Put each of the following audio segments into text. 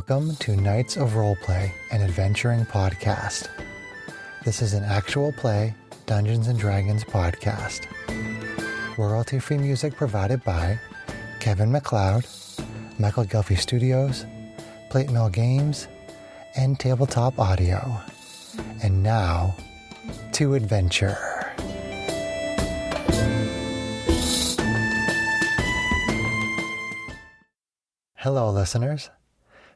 Welcome to Knights of Roleplay, an adventuring podcast. This is an actual play Dungeons & Dragons podcast. Royalty-free music provided by Kevin MacLeod, Michael Gelfie Studios, Plate Mill Games, and Tabletop Audio. And now, to adventure. Hello, listeners.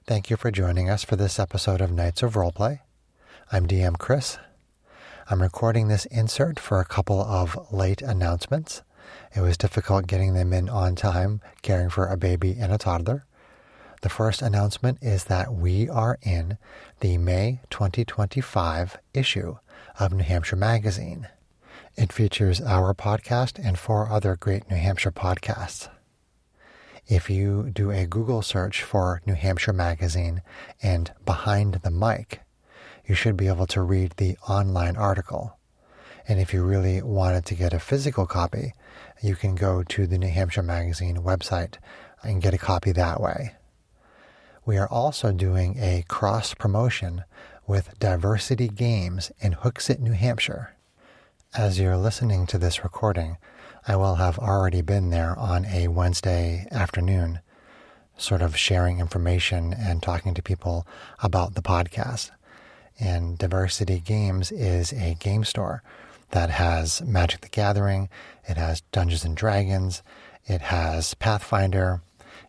Thank you for joining us for this episode of Knights of Roleplay. I'm DM Chris. I'm recording this insert for a couple of late announcements. It was difficult getting them in on time, caring for a baby and a toddler. The first announcement is that we are in the May 2025 issue of New Hampshire Magazine. It features our podcast and 4 other great New Hampshire podcasts. If you do a Google search for New Hampshire Magazine and Behind the Mic, you should be able to read the online article. And if you really wanted to get a physical copy, you can go to the New Hampshire Magazine website and get a copy that way. We are also doing a cross-promotion with Diversity Games in Hooksett, New Hampshire. As you're listening to this recording, I will have already been there on a Wednesday afternoon, sort of sharing information and talking to people about the podcast. And Diversity Games is a game store that has Magic the Gathering, it has Dungeons & Dragons, it has Pathfinder,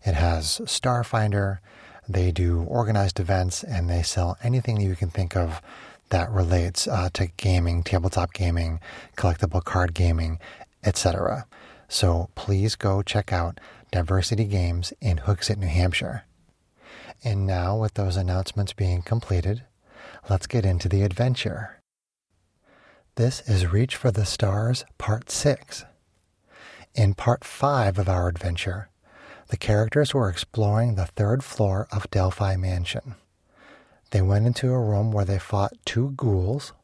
it has Starfinder. They do organized events, and they sell anything that you can think of that relates to gaming, tabletop gaming, collectible card gaming, etc. So please go check out Diversity Games in Hooksett, New Hampshire. And now, with those announcements being completed, let's get into the adventure. This is Reach for the Stars, Part 6. In Part 5 of our adventure, the characters were exploring the 3rd floor of Delphi Mansion. They went into a room where they fought 2 ghouls.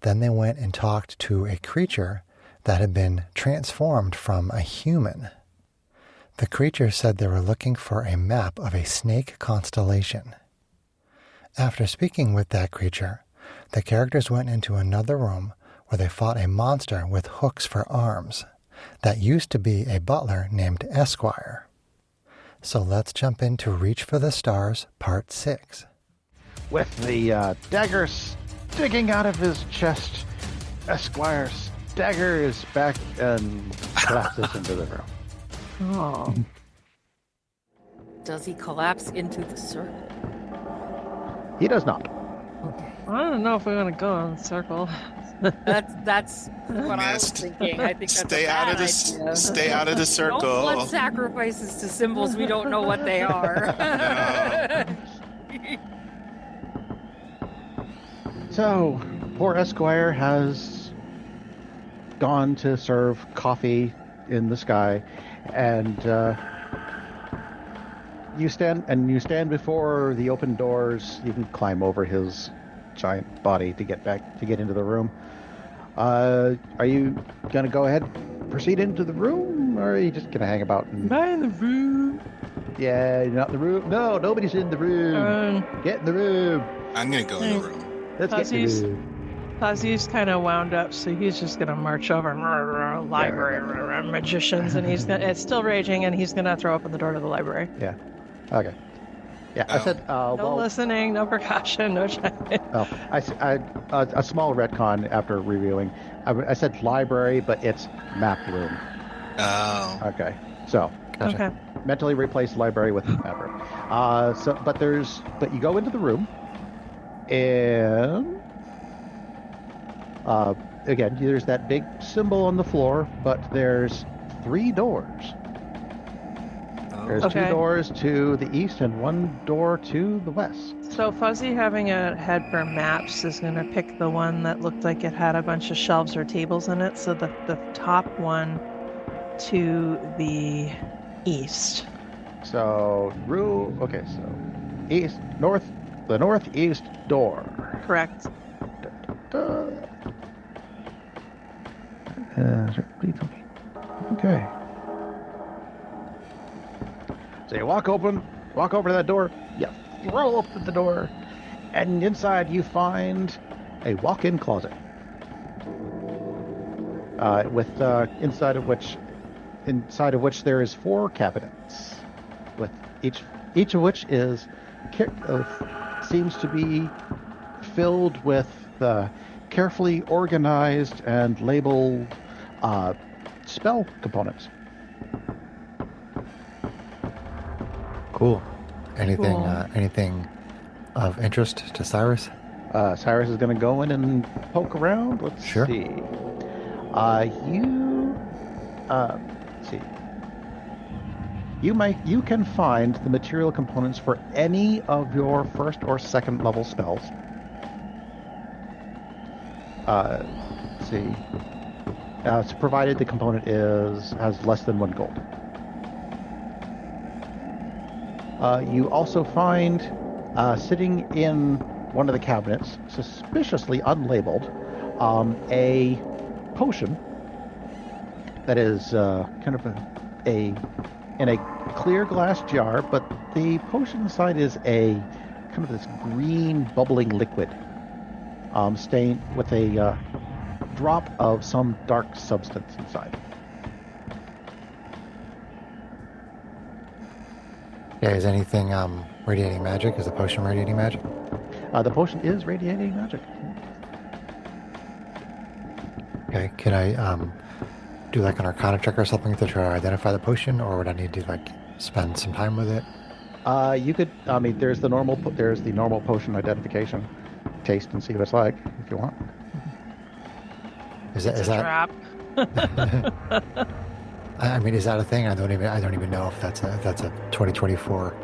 Then they went and talked to a creature that had been transformed from a human. The creature said they were looking for a map of a snake constellation. After speaking with that creature, the characters went into another room where they fought a monster with hooks for arms that used to be a butler named Esquire. So let's jump into Reach for the Stars, Part 6. With the dagger sticking out of his chest, Esquire's dagger is back and collapses into the room. Oh. Does he collapse into the circle? He does not. Okay. I don't know if we want to go in a circle. That's what I was thinking. I think that's Stay out of this. idea. Stay out of the circle. Don't blood sacrifices to symbols we don't know what they are. So, poor Esquire has gone to serve coffee in the sky, and you stand before the open doors. You can climb over his giant body to get into the room. Are you gonna go ahead, proceed into the room, or are you just gonna hang about? Am I in the room? Yeah, you're not in the room. No, nobody's in the room. Get in the room. I'm gonna go in the room. Let's get in the room. Fuzzy's kind of wound up, so he's just gonna march over library magicians, and it's still raging, and he's gonna throw open the door to the library. Yeah. Okay. Yeah, I said. No listening, no percussion, no checking. Oh, a small retcon after reviewing. I said library, but it's map room. Oh. Okay. So. Gotcha. Okay. Mentally replace library with map room. But you go into the room, and again, there's that big symbol on the floor, but there's 3 doors. There's 2 doors to the east and 1 door to the west. So Fuzzy, having a head for maps, is going to pick the one that looked like it had a bunch of shelves or tables in it. So the top one to the east. So east, north, the northeast door. Correct. Okay. So you walk over to that door, you throw open the door, and inside you find a walk-in closet. With inside of which there is 4 cabinets, with each of which seems to be filled with carefully organized and labeled spell components. Cool. Anything Cool. anything of interest to Cyrus? Cyrus is going to go in and poke around. Let's Sure. see. Let's see. You can find the material components for any of your first or second level spells. Let's see. So provided the component has less than 1 gold. You also find sitting in one of the cabinets, suspiciously unlabeled, a potion that is kind of in a clear glass jar, but the potion inside is a kind of this green bubbling liquid, stained with a drop of some dark substance inside. Yeah, is anything radiating magic? Is the potion radiating magic? The potion is radiating magic. Okay, can I do like an Arcana check or something to try to identify the potion, or would I need to like spend some time with it? You could. I mean, there's the normal potion identification. Taste and see what it's like if you want. Is that It's a trap. I mean, is that a thing? I don't even know if that's a 2024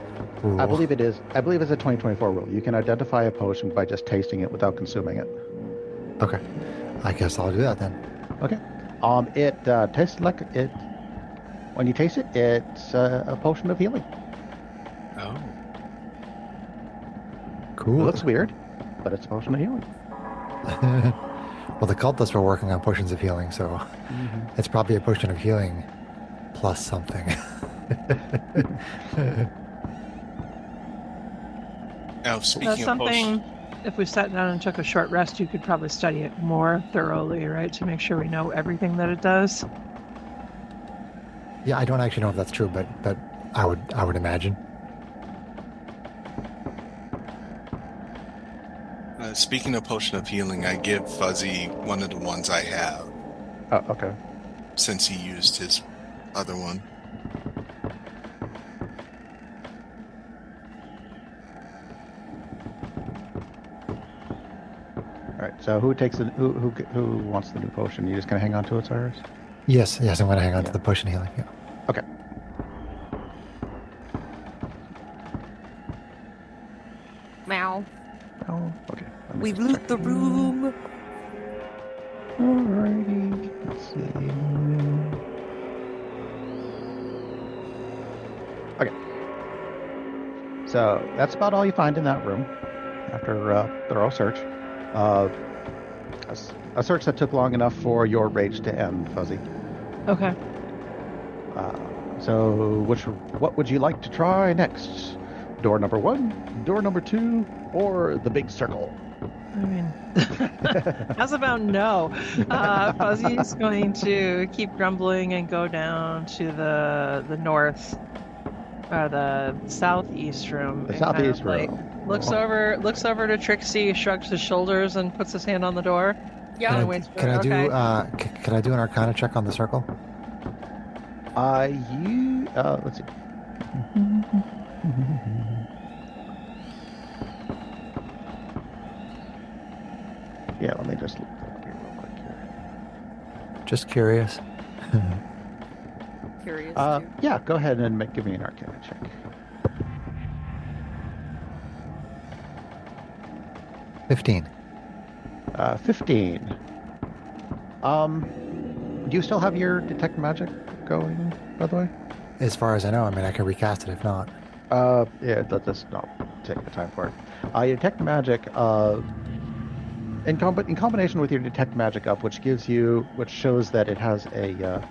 rule. I believe it is. I believe it's a 2024 rule. You can identify a potion by just tasting it without consuming it. Okay, I guess I'll do that then. Okay. It tastes like it. When you taste it, it's a potion of healing. Oh. Cool. It looks weird, but it's a potion of healing. Well, the cultists were working on potions of healing, so it's probably a potion of healing plus something. Now, speaking That's of something, potions, if we sat down and took a short rest, you could probably study it more thoroughly, right? To make sure we know everything that it does. Yeah, I don't actually know if that's true, but I would imagine. speaking of potion of healing, I give Fuzzy one of the ones I have Oh, okay. since he used his other one. All right. So who wants the new potion? You just gonna hang on to it, Cyrus? Yes, I'm going to hang on to Yeah. the potion healing. Yeah. Okay. Meow. Oh, okay. Let me We've just loot check. the room. Alrighty. Let's see. Okay. So that's about all you find in that room after a thorough search. A search that took long enough for your rage to end, Fuzzy. Okay. So what would you like to try next? Door number 1, door number 2, or the big circle? I mean, how's about no? Fuzzy's going to keep grumbling and go down to the north, or the southeast room. The and kind southeast of, like, room. looks over to Trixie, shrugs his shoulders, and puts his hand on the door. Yeah. And waits for Can her. I do Okay. can I do an Arcana check on the circle? Let's see. Yeah, let me just look that up here real quick here. Just curious. Curious too. Yeah, go ahead and give me an Arcana check. 15. 15. Do you still have your detect magic going, by the way? As far as I know, I mean, I can recast it if not. Yeah, let's not take the time for it. Your detect magic, in combination with your detect magic up, which shows that it has a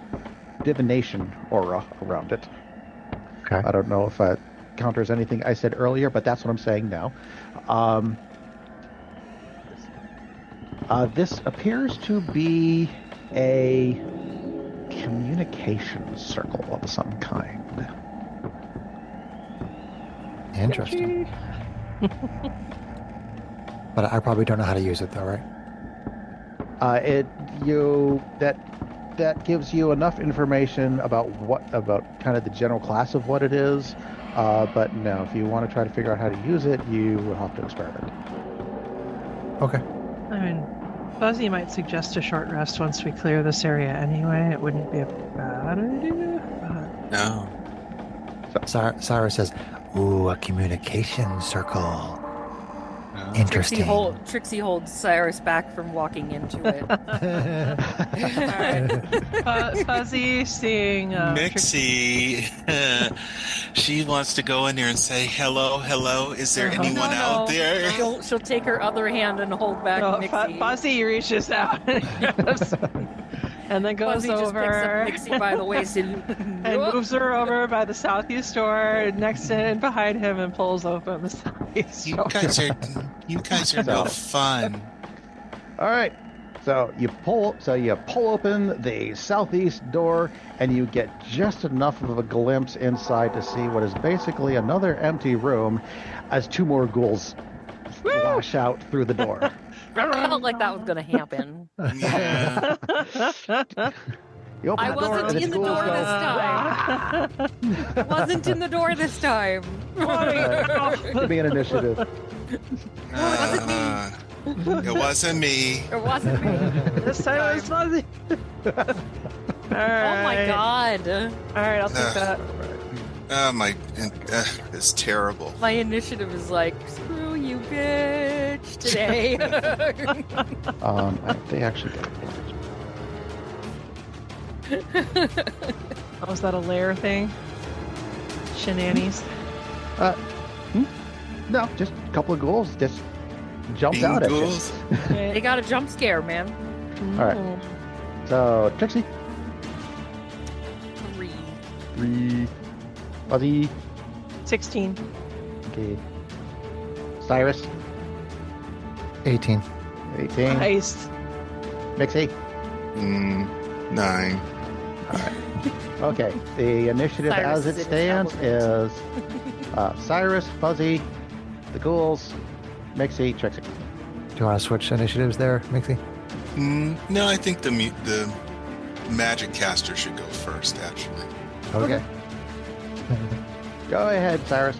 divination aura around it. Okay. I don't know if that counters anything I said earlier, but that's what I'm saying now. This appears to be a communication circle of some kind. Interesting. But I probably don't know how to use it, though, right? That gives you enough information about kind of the general class of what it is. But no, if you want to try to figure out how to use it, you will have to experiment. Okay. I mean, Fuzzy might suggest a short rest once we clear this area anyway. It wouldn't be a bad idea. No. Cyrus says, "Ooh, a communication circle. No. Interesting." Trixie holds Cyrus back from walking into it. Fuzzy seeing Mixie, she wants to go in there and say, hello, is there anyone out there? She'll take her other hand and hold back Mixie. Fuzzy reaches out and then goes Fuzzy just over picks up Mixie by the waist and moves her over by the southeast door next to and behind him and pulls open the southeast You door. guys are no fun. All right. So you pull open the southeast door, and you get just enough of a glimpse inside to see what is basically another empty room, as two more ghouls flash out through the door. I felt like that was going to happen. Yeah. You open I the door, wasn't and in the door this time. I wasn't in the door this time. Give me an initiative. It wasn't me. It wasn't me. This time it was Fuzzy. Oh my god. Alright, I'll take that. Oh my, it's terrible. My initiative is like, screw you, bitch, today. They actually got Oh, is that a lair thing? Shenanigans. No, just a couple of ghouls just jumped Being out at you. ghouls? They got a jump scare, man. All right. So, Trixie. 3. Fuzzy. 16. Okay. Cyrus. 18. 18. Nice. Mixie. 9. Okay. The initiative Cyrus as it is in stands his is Cyrus, Fuzzy, the ghouls, Mixie, Trixie. Do you want to switch initiatives there, Mixie? No, I think the magic caster should go first, actually. Okay. Go ahead, Cyrus.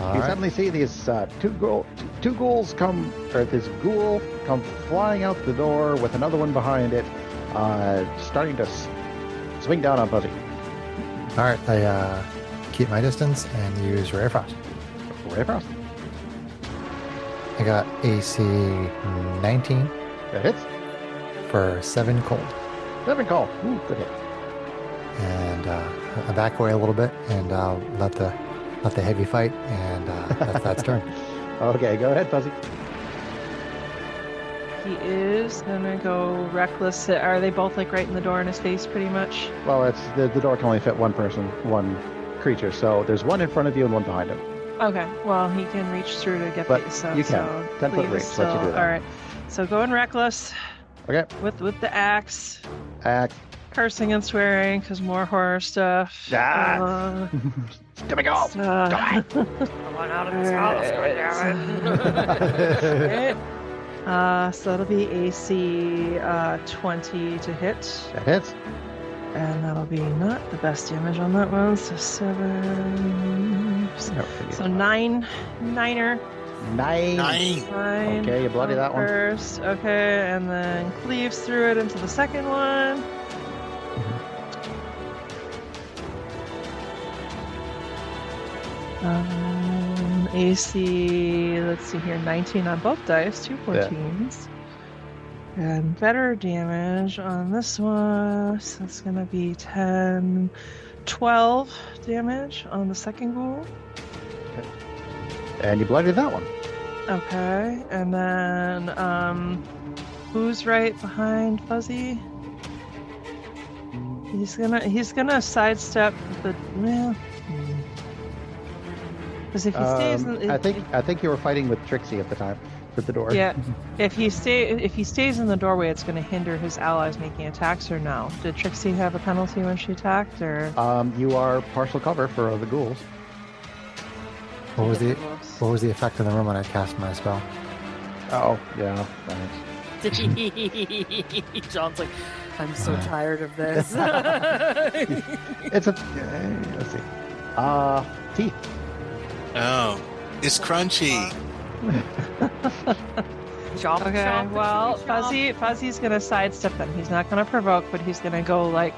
All You right. suddenly see these two ghouls come, or this ghoul come flying out the door with another one behind it, starting to swing down on Fuzzy. All right. I keep my distance and use Ray of Frost. Ray of Frost. I got AC 19 That hits. for 7 cold. 7 call. Ooh, good hit. And I back away a little bit and let the heavy fight, and that's turn. Okay, go ahead, Fuzzy. He is gonna go reckless. Are they both like right in the door in his face pretty much? Well, it's the door can only fit one person, one creature, so there's one in front of you and one behind him. Okay, well he can reach through to get But the so, you can. so 10 foot Cleve reach is lets you do that. Alright. So going reckless Okay. with the axe, Act. cursing and swearing because more horror stuff. Ah. Let me go. So, I want out of this house, goddammit. so that'll be AC 20 to hit. That hits. And that'll be not the best damage on that one. So 7. So 9. 9er. 9. 9. 9. Okay, you bloody that one. First. Okay, and then cleaves through it into the second one. AC, let's see here, 19 on both dice, 2 14s. And better damage on this one, so it's going to be 10, 12 damage on the second ghoul. And you bloodied that one. Okay, and then, who's right behind Fuzzy? He's gonna sidestep the, well, Because if he stays, I think you were fighting with Trixie at the time at the door. yeah, if he stays in the doorway, it's going to hinder his allies making attacks. Or no? Did Trixie have a penalty when she attacked? Or You are partial cover for the ghouls. What was the effect in the room when I cast my spell? Oh, yeah. Thanks. John's like, I'm so tired of this. It's a. Let's see. Teeth. Oh, it's crunchy. Chomp, okay, chomp, well, chomp. Fuzzy's going to sidestep them. He's not going to provoke, but he's going to go like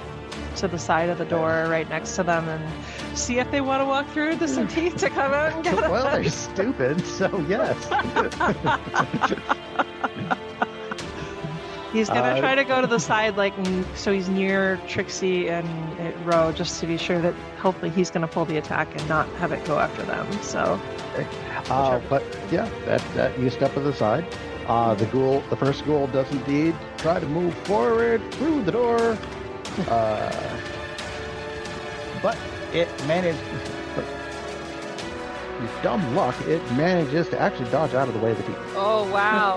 to the side of the door right next to them and see if they want to walk through to some teeth to come out and get them. Well, they're stupid, so yes. He's gonna try to go to the side, like so he's near Trixie and Ro, just to be sure that hopefully he's gonna pull the attack and not have it go after them. So, But yeah, that you step to the side. The first ghoul does indeed try to move forward through the door, but it managed. With dumb luck, it manages to actually dodge out of the way of the teeth. Oh, wow.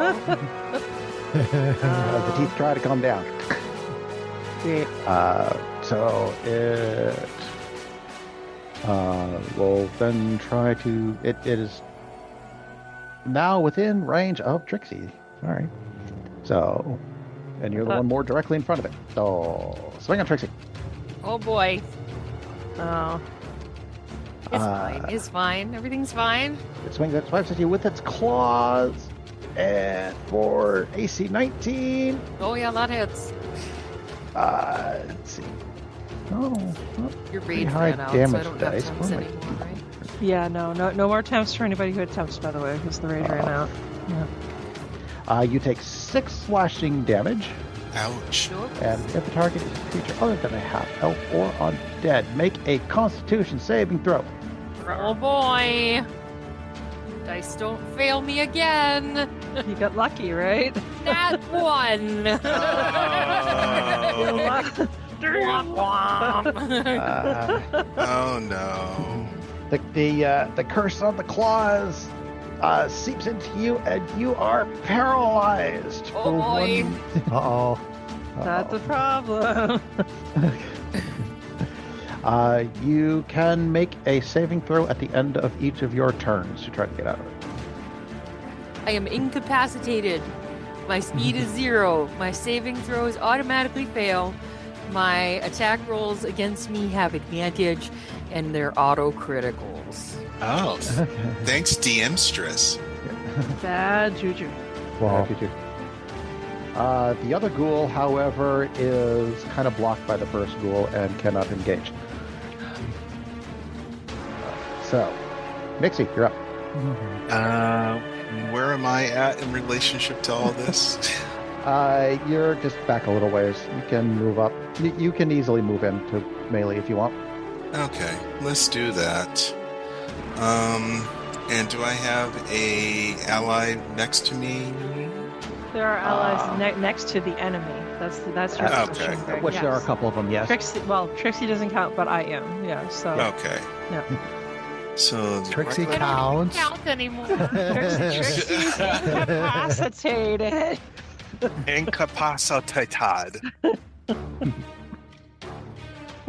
As the teeth try to come down. great. So it will then try to. It is now within range of Trixie. All right. So, and you're the one more directly in front of it. So swing on Trixie. Oh, boy. Oh, It's fine. It's fine. Everything's fine. It swings at you with its claws, and for AC 19. Oh, yeah, that hits. Let's see. Oh, Your pretty rage high ran out, so I damage don't dice. have temps What am I- anymore, right? yeah, no more attempts for anybody who attempts. By the way, because the rage ran out. Yeah. You take 6 slashing damage. Ouch. Sure. And if the target is a creature other than a half-elf or undead, make a Constitution saving throw. Oh, boy. Dice don't fail me again. You got lucky, right? Nat 1. Womp, womp. Oh no. The curse of the claws seeps into you, and you are paralyzed. Oh, for boy. Uh-oh. That's a problem. You can make a saving throw at the end of each of your turns to try to get out of it. I am incapacitated. My speed is 0. My saving throws automatically fail. My attack rolls against me have advantage, and they're auto criticals. Oh, thanks, DM Stress. Bad juju. Well, The other ghoul, however, is kind of blocked by the first ghoul and cannot engage. So, Mixie, you're up. Where am I at in relationship to all this? You're just back a little ways. You can move up. You can easily move into melee if you want. Okay, let's do that. And do I have a ally next to me? There are allies next to the enemy. That's your Okay. position, Greg. Which there are a Yes. couple of them, yes. Trixie doesn't count, but I am. Yeah. So Okay. Yeah. So Trixie I don't counts. count anymore. Trixie's incapacitated. Incapacitated.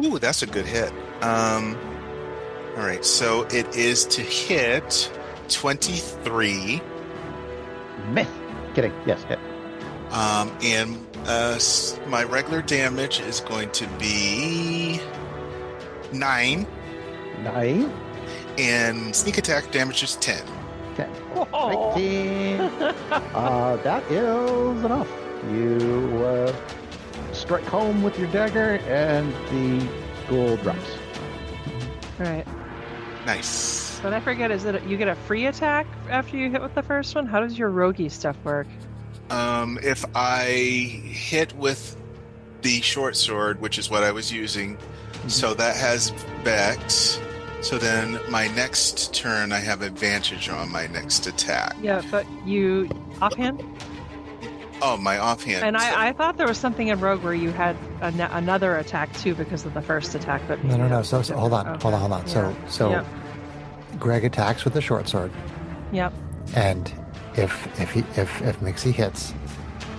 Ooh, that's a good hit. All right, so it is to hit 23. Myth. Kidding. Yes, hit. And my regular damage is going to be 9, 9. and sneak attack damage is 10. 10. 19. That is enough. You strike home with your dagger, and the ghoul drops. All right. Nice. But I forget, is it you get a free attack after you hit with the first one? How does your roguey stuff work? If I hit with the short sword, which is what I was using, so that has Vex. So then my next turn, I have advantage on my next attack. Yeah, but you offhand? Oh, my offhand. And I thought there was something in Rogue where you had another attack too because of the first attack, but No. So hold on. Okay. Hold on. Yeah. So Yeah. Greg attacks with the short sword, Yep. and if Mixie hits,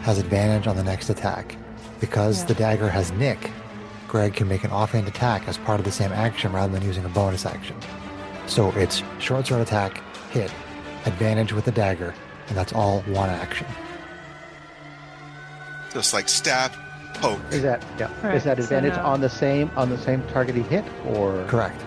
has advantage on the next attack. Because Yeah. the dagger has nick, Greg can make an offhand attack as part of the same action rather than using a bonus action. So it's short sword attack, hit, advantage with the dagger, and that's all one action. So it's like stab, poke. Is that Right, Is that so advantage now- on the same target he hit, or Correct.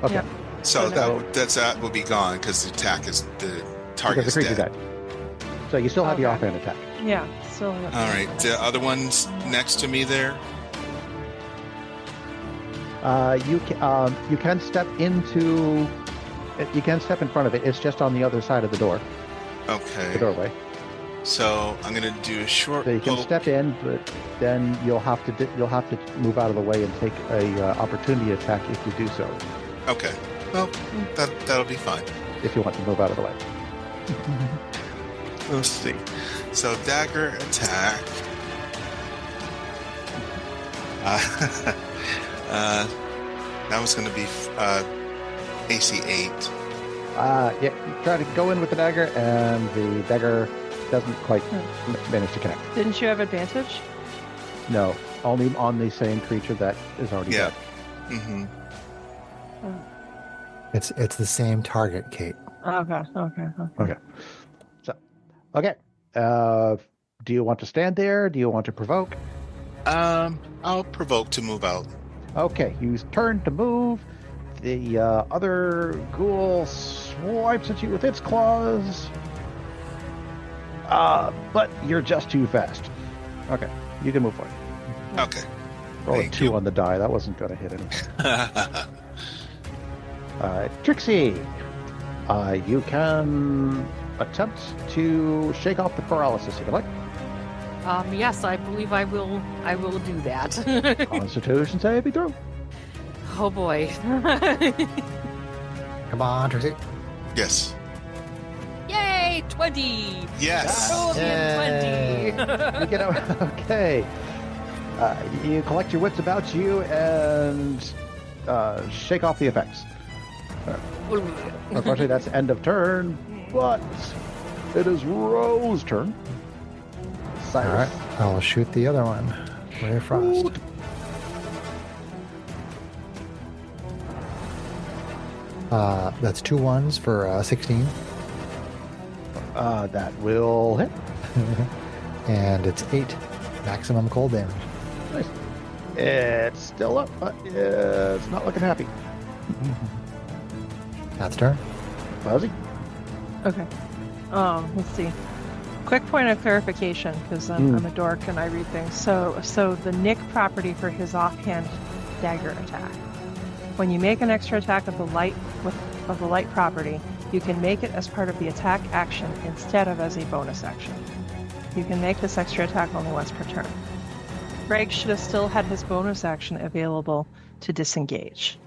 Okay, Yep. So So- that will be gone because the attack is the target because is the creature's dead. dead. So you still have the Okay. offhand attack. Yeah. So. All right, the other one's next to me there. You can step into. You can step in front of it. It's just on the other side of the door, the Okay, doorway. so I'm gonna do a short So you can poke. step in, but then you'll have to move out of the way and take a opportunity attack if you do so. Okay, well that'll be fine. If you want to move out of the way. Let's see. So dagger attack. That was going to be AC 8. Yeah, you try to go in with the dagger, and the dagger doesn't quite manage to connect. Didn't you have advantage? No, only on the same creature that is already Yeah. dead. Mm-hmm. It's the same target, Kate. Okay. Okay. So, okay. Do you want to stand there? Do you want to provoke? I'll provoke to move out. Okay, you turn to move. The other ghoul swipes at you with its claws. But you're just too fast. Okay, you can move forward. Okay. Roll Thank a 2 you. on the die. That wasn't going to hit anything. Trixie, you can attempt to shake off the paralysis if you like. Yes, I believe I will do that. Constitution saving throw. Oh boy. Come on, Trixie. Yes. Yay, 20. Yes. Roll Yay. me a 20. You get out. Okay. You collect your wits about you and shake off the effects. Unfortunately, that's end of turn, but it is Rose's turn. All Cyrus. right, I will shoot the other one. Ray of Frost. That's 2 1s for 16, That will hit. and it's 8 maximum cold damage. Nice. It's still up, but it's not looking happy. That's turn. Fuzzy. Okay. Let's see. Quick point of clarification, because I'm a dork and I read things. So the nick property for his offhand dagger attack. When you make an extra attack of the light property, you can make it as part of the attack action instead of as a bonus action. You can make this extra attack only once per turn. Greg should have still had his bonus action available to disengage.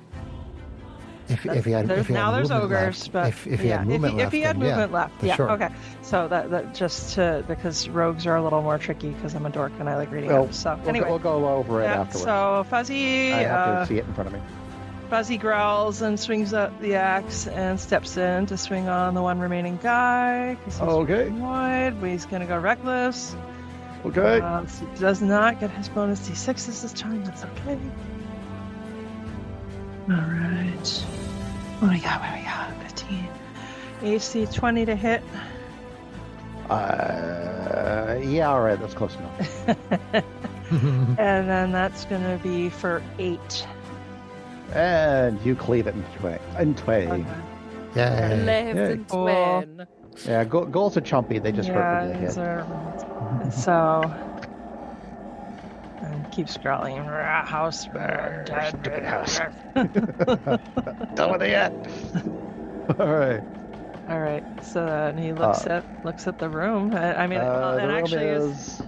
If he had There's movement ogres, left, but if he had movement left, if he had then movement left, for sure. okay. So that just because rogues are a little more tricky because I'm a dork and I like reading Well, them. So we'll, anyway, we'll go over it yeah, afterwards. so Fuzzy, I have to see it in front of me. Fuzzy growls and swings up the axe and steps in to swing on the one remaining guy. 'Cause he's Okay. wide, but he's gonna go reckless. Okay. So he does not get his bonus D6s this time. That's okay. All right. What do we got? 15. AC 20 to hit. Yeah, all right, that's close enough. And then that's going to be for 8. And you cleave it in twain. Okay. Yay. Left Yay. and twin. Yeah, goals are chumpy. They just hurt when they these hit. are- So. And keep scrolling. House burn. Stupid house. Done with it yet? All right. All right. So then he looks at the room. I mean, The and room actually, is.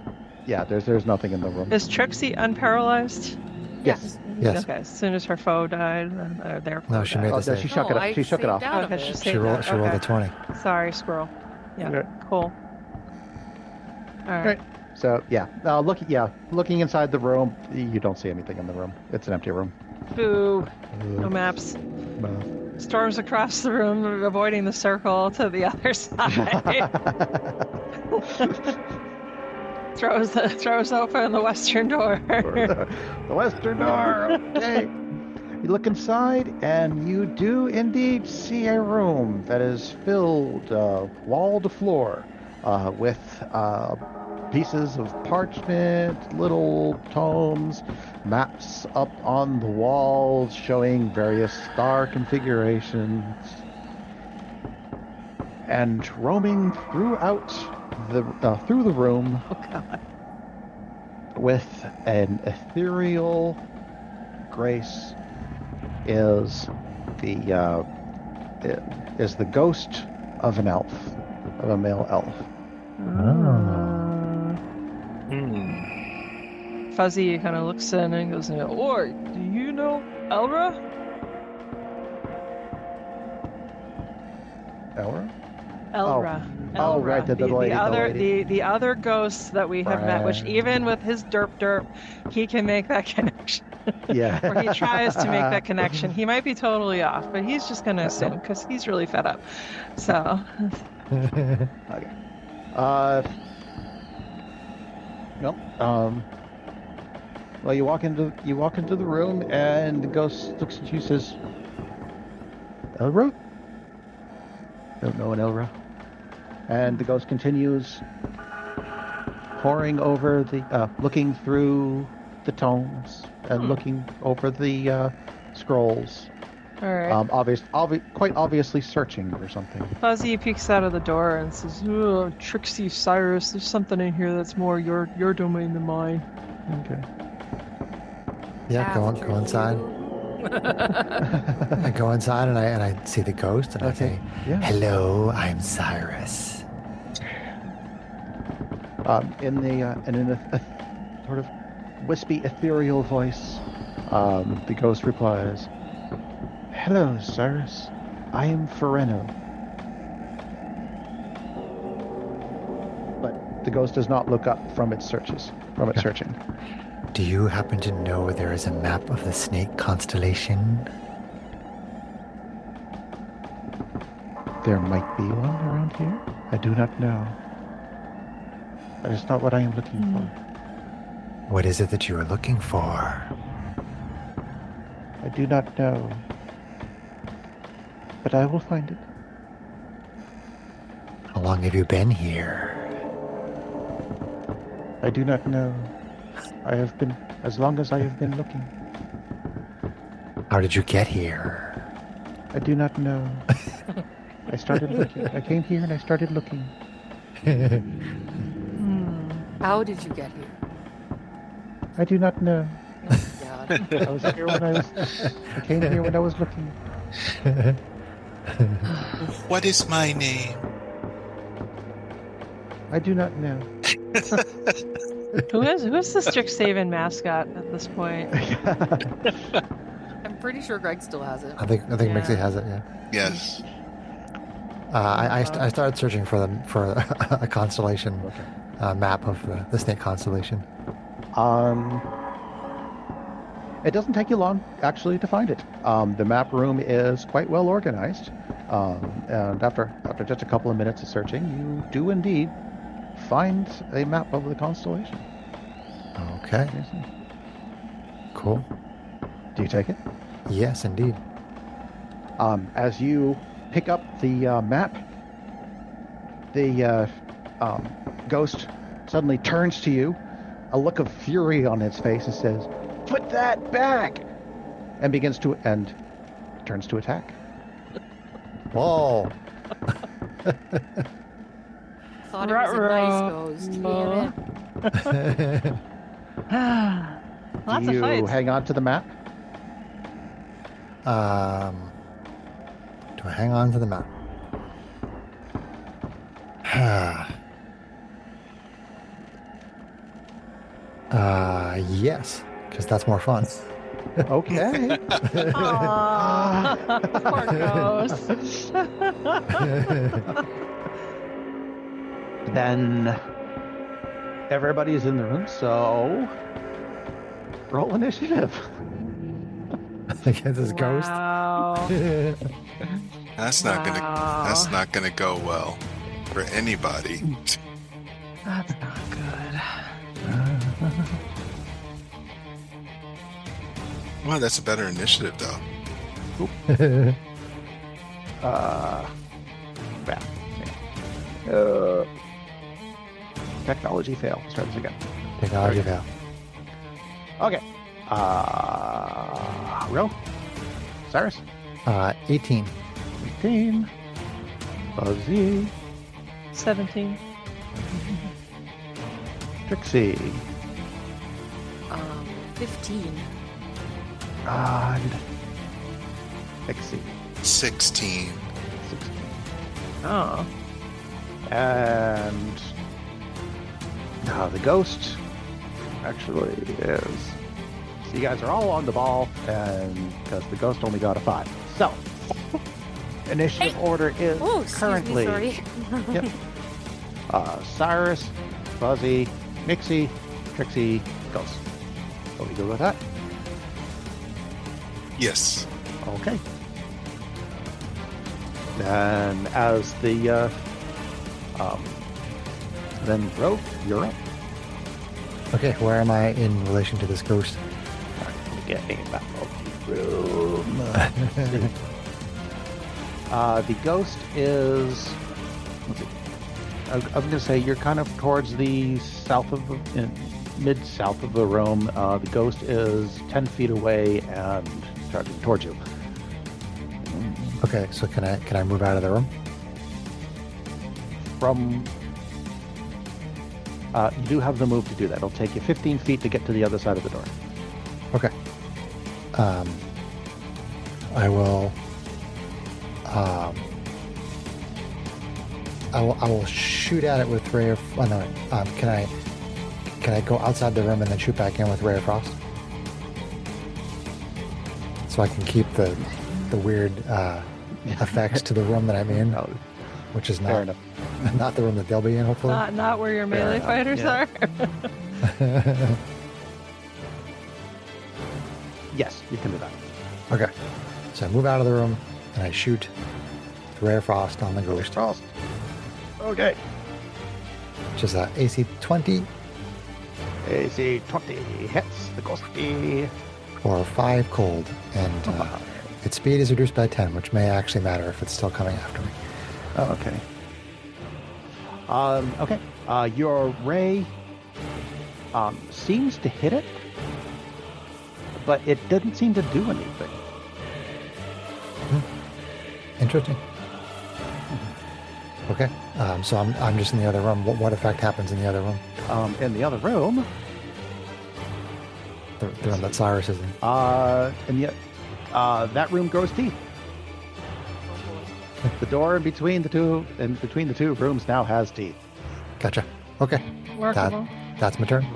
Yeah, there's nothing in the room. is Trixie unparalyzed? Yes. Yes. Okay. As soon as her foe died, or their foe No, she died. made Oh, the no, save. she shook it No, up. I She shook it off. saved out of Okay, she it. saved She rolled that. a Okay. 20. Sorry, squirrel. Yeah. Okay. Cool. All right. Right. So yeah, looking inside the room, you don't see anything in the room. It's an empty room. Boo. No maps. storms across the room, avoiding the circle to the other side. throws open the western door. The western door. Okay. You look inside, and you do indeed see a room that is filled wall to floor with pieces of parchment, little tomes, maps up on the walls showing various star configurations, and roaming throughout through the room with an ethereal grace is the ghost of an elf, of a male elf. Fuzzy kind of looks in and goes, "Oi, do you know Elra?" Elra? Elra. Oh, right, the lady. The other ghosts that we have met, which even with his derp, he can make that connection. Yeah. Or he tries to make that connection. He might be totally off, but he's just going to assume because he's really fed up. So. Okay. Nope. Well, you walk into the room, and the ghost looks at you, says, "Elra? Don't know an Elra." And the ghost continues poring over looking through the tomes and looking over the scrolls. All right. Quite obviously searching for something. Fuzzy peeks out of the door and says, "Oh, Trixie, Cyrus, there's something in here that's more your domain than mine." Okay. Yeah, go inside. I go inside and I see the ghost and I say, "Hello, I'm Cyrus." In a sort of wispy, ethereal voice, the ghost replies, "Hello, Cyrus. I am Fereno." But the ghost does not look up from its searching. Do you happen to know where there is a map of the snake constellation? There might be one around here. I do not know. That is not what I am looking for. What is it that you are looking for? I do not know. But I will find it. How long have you been here? I do not know. I have been as long as I have been looking. How did you get here? I do not know. I started looking. I came here and I started looking. How did you get here? I do not know. Oh my God. I was here I came here when I was looking. What is my name? I do not know. Who is the Strixhaven mascot at this point? I'm pretty sure Greg still has it. I think Mixie has it. Yeah. Yes. I started searching for a constellation map of the snake constellation. It doesn't take you long actually to find it. The map room is quite well organized, and after just a couple of minutes of searching, you do indeed find a map of the constellation. Okay. Cool. Do you take it? Yes, indeed. As you pick up the map, the ghost suddenly turns to you, a look of fury on its face, and says, "Put that back!" and turns to attack. Whoa. Thought it was a nice ghost. Damn it. Lots Do of you fights. hang on to the map? Do I hang on to the map? Yes, because that's more fun. Okay. Aw, poor ghost. Then everybody's in the room, so roll initiative. Against this ghost. Wow. That's not gonna. Wow. That's not gonna go well for anybody. That's not good. Well, that's a better initiative, though. Bad. Technology fail. Let's try this again. Technology fail. Okay. Real? Cyrus? 18. 18. Fuzzy. 17. Trixie. 15. And Pixie. 16. 16. Oh. And the ghost actually is. So you guys are all on the ball, and because the ghost only got a 5. So initiative order is Oh, excuse currently me, sorry. Yep. Cyrus, Fuzzy, Mixie, Trixie, Ghost. Are we good with that? Yes. Okay. Then as the then Rogue, you're up. Okay, where am I in relation to this ghost? Alright, let me get a map of the room. The ghost is. Let's see. I'm going to say you're kind of towards the south of mid-south of the room. The ghost is 10 feet away and charging towards you. Okay, so can I move out of the room? From you do have the move to do that. It'll take you 15 feet to get to the other side of the door. Okay. I will. I will shoot at it with ray of. Oh no! Can I go outside the room and then shoot back in with ray of frost? So I can keep the weird effects to the room that I'm in, No, which is fair not enough. the room that they'll be in, hopefully. Not where your melee enough, fighters yeah. are. Yes, you can do that. Okay. So I move out of the room and I shoot with ray of frost on the ghost, Frost. Okay. which is AC 20 AC 20 hits the ghosty. or 5 cold, and its speed is reduced by 10, which may actually matter if it's still coming after me. Oh, okay. Okay. Your ray seems to hit it, but it didn't seem to do anything. Interesting. Okay. So I'm just in the other room. What effect happens in the other room? In the other room, The room that Cyrus is in. and yet that room grows teeth. The door in between the two rooms now has teeth. Gotcha. Okay. Workable. That's my turn.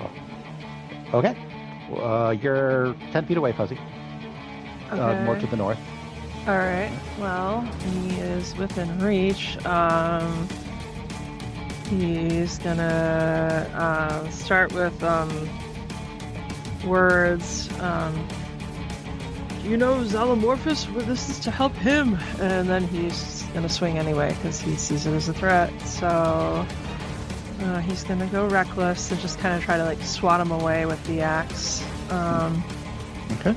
Okay. You're 10 feet away, Fuzzy. Okay. More to the north. All right. Well, he is within reach. He's gonna start with words. You know, Zalomorphous, well, this is to help him. And then he's gonna swing anyway because he sees it as a threat. So he's gonna go reckless and just kind of try to like swat him away with the axe. Okay.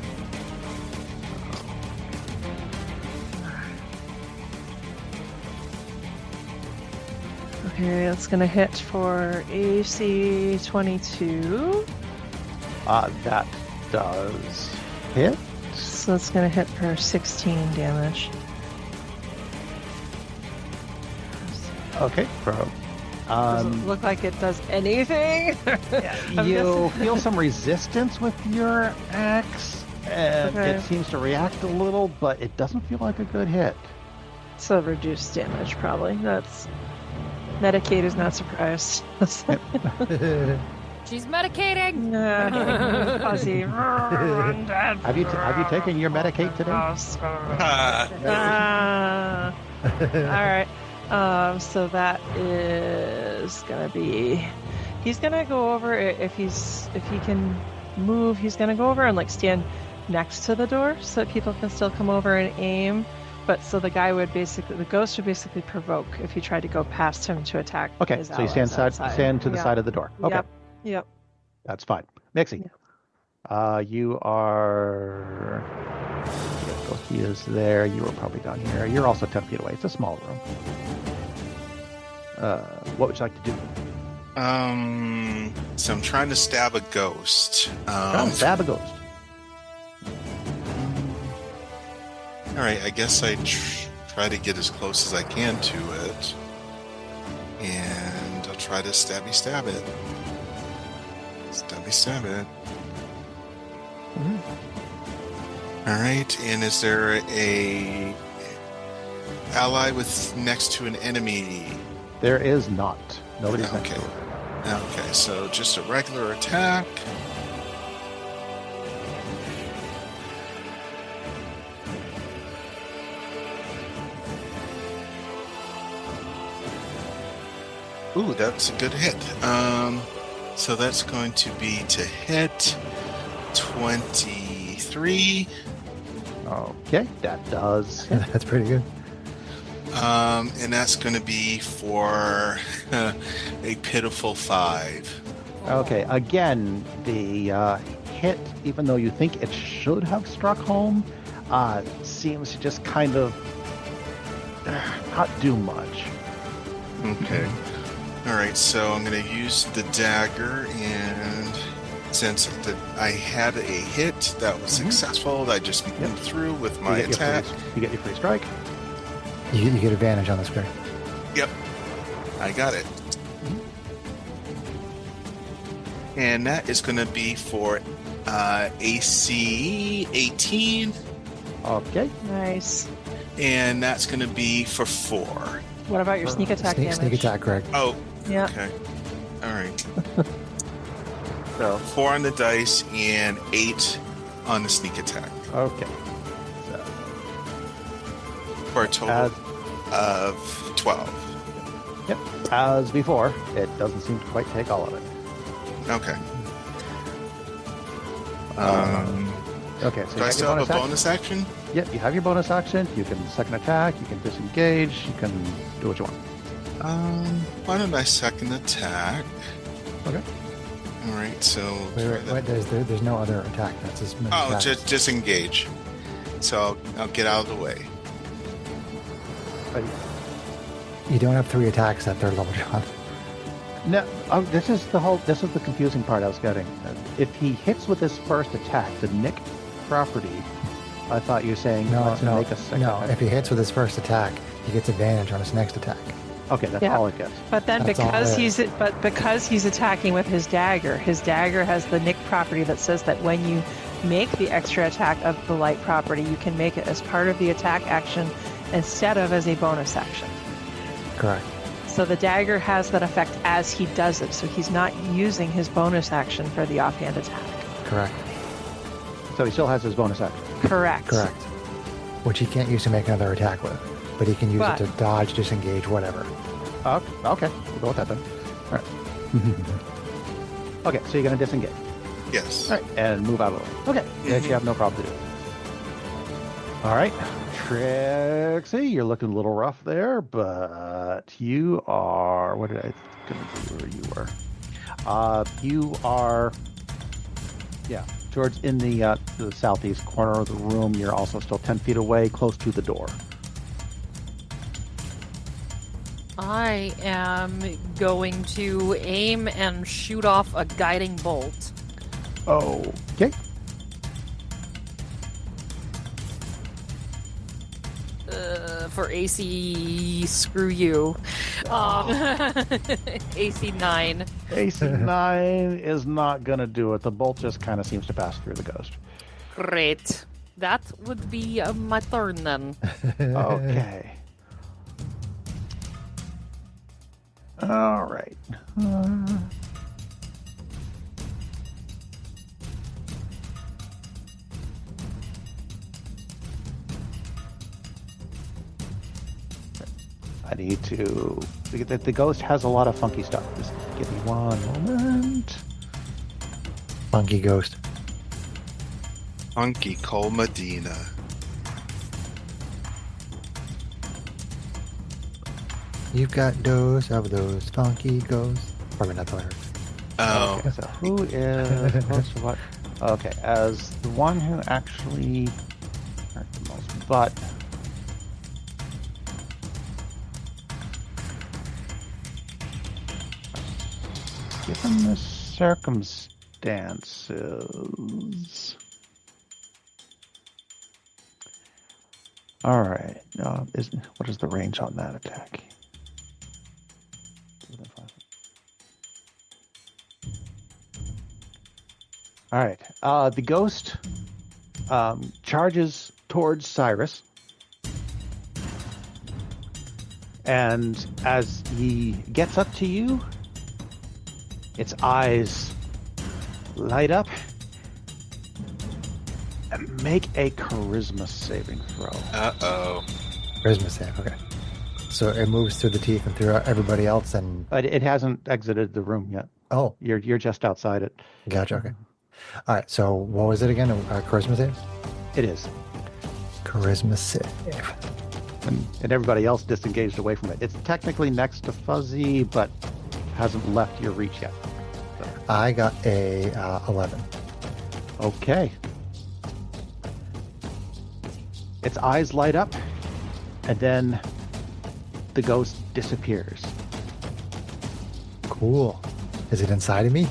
Okay, that's gonna hit for AC 22. That does hit. So it's gonna hit for 16 damage. Okay. Doesn't look like it does anything. I'm You'll guessing- feel some resistance with your axe, and Okay. it seems to react a little, but it doesn't feel like a good hit. So reduced damage, probably. That's Medicaid is not surprised. She's medicating. Fuzzy. Undead. Have you taken your Medicaid today? All right. So that is gonna be. He's gonna go over if he can move. He's gonna go over and like stand next to the door so that people can still come over and aim. But so the ghost would basically provoke if you tried to go past him to attack. Okay, his so you stand allies outside. stand to the Yeah. side of the door. Okay, Yep. that's fine. Mixie, you are. Yeah, Ghosty is there. You were probably down here. You're also 10 feet away. It's a small room. What would you like to do? So I'm trying to stab a ghost. Stab a ghost. All right, I guess I try to get as close as I can to it, and I'll try to stab it. Stab it. All right, and is there a ally with next to an enemy? There is not. Nobody's next Okay. to it. Okay, so just a regular attack. Ooh, that's a good hit. So that's going to be to hit 23. Okay, that does. That's pretty good. And that's going to be for a pitiful 5. Okay, again, the hit, even though you think it should have struck home, seems to just kind of not do much. Okay. All right, so I'm going to use the dagger, and since I had a hit that was successful, I just moved through with my attack. You get your free strike. You get advantage on the square. Yep, I got it. And that is going to be for AC 18, Okay. Nice. and that's going to be for 4. What about your sneak attack damage? Sneak attack, Greg. Oh, Yeah. okay. All right. So 4 on the dice and 8 on the sneak attack Okay. So, for a total of 12. yep. As before, it doesn't seem to quite take all of it. Okay. Okay, so Do I you still have have your a bonus action. bonus action? Yep, you have your bonus action. You can second attack. You can disengage. You can do what you want. Why don't I second attack? Okay. All right, so Wait, there's no other attack. That's his main attack. just disengage. So I'll get out of the way. You don't have 3 attacks at 3rd level, John. No, this is the confusing part I was getting. If he hits with his first attack, the Nick property, I thought you were saying No, lets him make a second no. attack. If he hits with his first attack, he gets advantage on his next attack. Okay, that's Yeah. all it gets. But then That's all because he's attacking with his dagger has the nick property that says that when you make the extra attack of the light property, you can make it as part of the attack action instead of as a bonus action. Correct. So the dagger has that effect as he does it, so he's not using his bonus action for the offhand attack. Correct. So he still has his bonus action. Correct. Correct. Which he can't use to make another attack with, but he can use But- it to dodge, disengage, whatever. Okay, we'll go with that then. All right. Okay, so you're going to disengage. Yes. All right, and move out of the way. Okay, that you have no problem to do. All right, Trixie, you're looking a little rough there, but you are. What did I gonna do where you were? You are. Yeah, towards in the southeast corner of the room. You're also still 10 feet away, close to the door. I am going to aim and shoot off a guiding bolt. Okay. For AC, screw you. AC 9. AC 9 is not gonna do it. The bolt just kind of seems to pass through the ghost. Great. That would be my turn then. Okay. All right. I need to. The ghost has a lot of funky stuff. Just give me one moment. Funky ghost. Funky Cole Medina. You've got dose of those funky ghosts. Probably not the lyrics. Oh, Okay, so who is close to what? Okay, as the one who actually hurt the most, but given the circumstances. All right. What is the range on that attack? All right. The ghost charges towards Cyrus, and as he gets up to you, its eyes light up. And make a charisma saving throw. uh-oh. Charisma save. Okay. So it moves through the teeth and through everybody else, and But it hasn't exited the room yet. oh, You're just outside it. gotcha. Okay. All right. So what was it again? Charisma save. It is. Charisma save. And everybody else disengaged away from it. It's technically next to Fuzzy, but hasn't left your reach yet. I got a 11. Okay. Its eyes light up, and then the ghost disappears. Cool. Is it inside of me?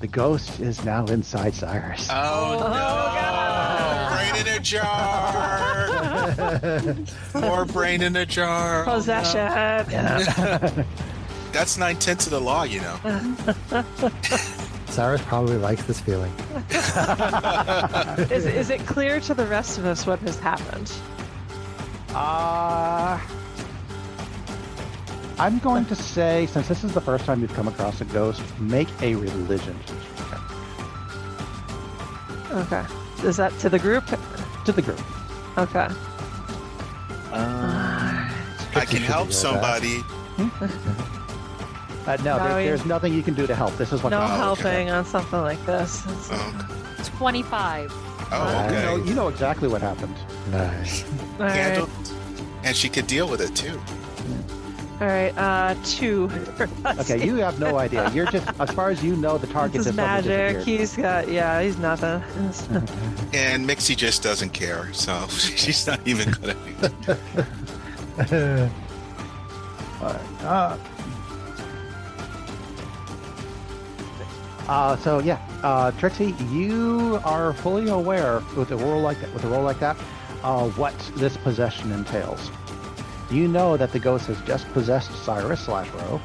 The ghost is now inside Cyrus. Oh, no! Brain in a jar! More brain in a jar. Possession. That's 9/10 of the law, you know. Cyrus probably likes this feeling. Is it clear to the rest of us what has happened? I'm going to say, since this is the first time you've come across a ghost, make a religion check Okay. Is that to the group? to the group. Okay. I can help somebody. No, No, there's nothing you can do to help. This is what. No okay. helping on something like this. Oh, 25. okay. You know exactly what happened. Nice. All right. Handled. And she could deal with it, too. All right. 2. Okay, you have no idea. You're just, as far as you know, the target This is just suddenly magic. disappeared. He's nothing. And Mixie just doesn't care, so she's not even gonna. So yeah, Trixie, you are fully aware with a roll like that, what this possession entails. You know that the ghost has just possessed Cyrus / Ro.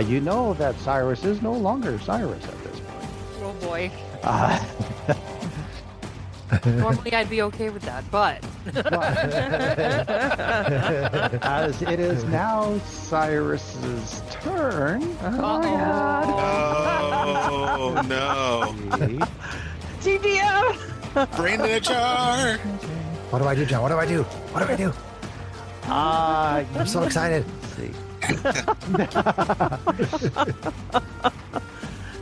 You know that Cyrus is no longer Cyrus at this point. Oh boy. Uh, Normally I'd be okay with that, but as it is now Cyrus's turn. Uh-oh. Oh no! TDM. Brain in a jar. What do I do, John? What do I do? What do I do? I'm so excited. See.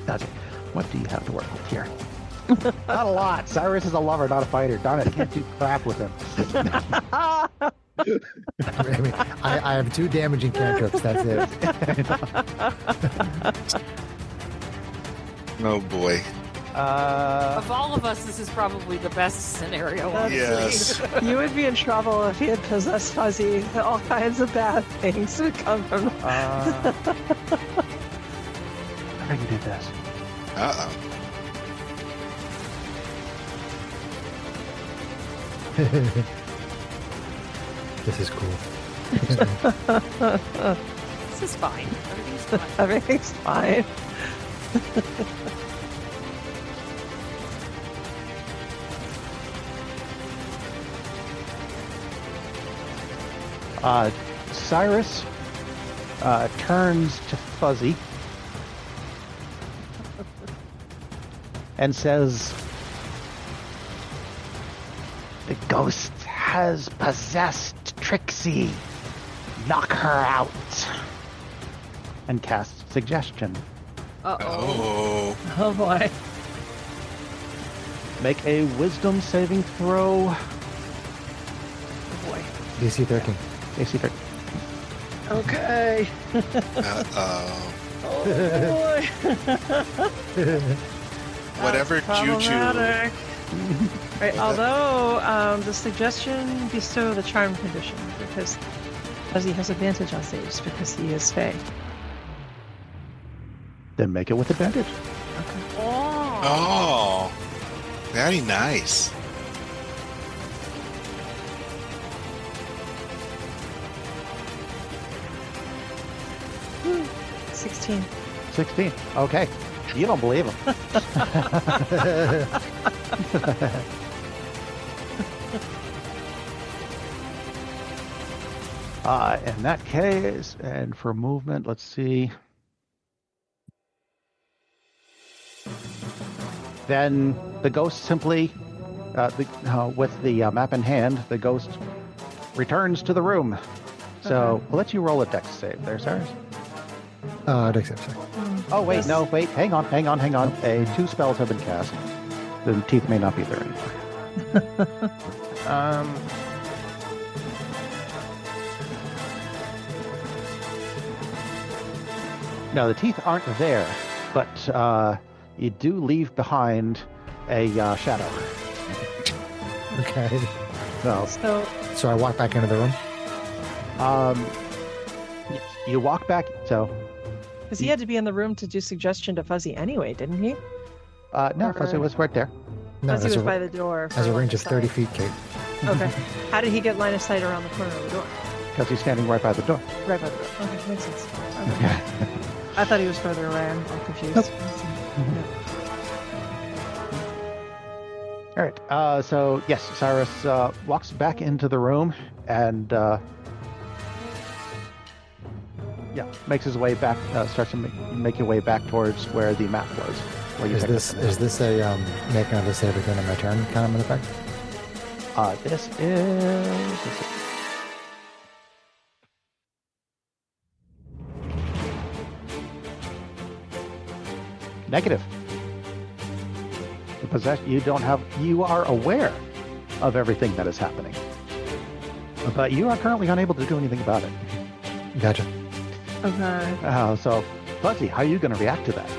Okay. What do you have to work with here? Not a lot. Cyrus is a lover, not a fighter. Darn it, I can't do crap with him. I mean, I have 2 damaging cantrips. That's it. Oh boy. of all of us, this is probably the best scenario. Yes. You would be in trouble if he had possessed Fuzzy. All kinds of bad things would come from. I think you did this. Uh-oh. This is cool. This is fine. Everything's fine. Everything's fine. Cyrus turns to Fuzzy and says, "The ghost has possessed Trixie. Knock her out." And casts suggestion. Uh-oh. Oh. Oh boy. Make a wisdom saving throw. Oh boy. DC 13. AC 13. Okay. Uh-oh. Oh boy. Whatever That's Juju. problematic. Right, Well, although the suggestion bestow the charm condition because Fuzzy has advantage on saves because he is Fey. Then make it with advantage. Oh, very nice. Woo. 16. 16. Okay. You don't believe him. In that case, and for movement, let's see. Then the ghost simply, with the map in hand, the ghost returns to the room. So Okay. we'll let you roll a dex save there, Cyrus. Dex save, sorry. Oh, wait, Yes. no, wait, hang on. Two spells have been cast. The teeth may not be there anymore. No, the teeth aren't there, but you do leave behind a shadow. Okay. So, So I walk back into the room. you walk back. So, Because he had to be in the room to do suggestion to Fuzzy anyway, didn't he? no, Fuzzy was right there. No, Fuzzy as was a, by the door. as a for range of line 30 of feet, Kate. sight. Okay. How did he get line of sight around the corner of the door? Because he's standing right by the door. Right by the door. Okay, makes sense. Okay. Okay. I thought he was further away. I'm confused. Nope. Yeah. All right. So yes, Cyrus walks back into the room and makes his way back. Starts to make your way back towards where the map was. Where you Is picked this up the map. is this a make another save again on my turn kind of an effect? This is. Negative. You are aware of everything that is happening, but you are currently unable to do anything about it. Gotcha. Okay. So, Fuzzy, how are you going to react to that?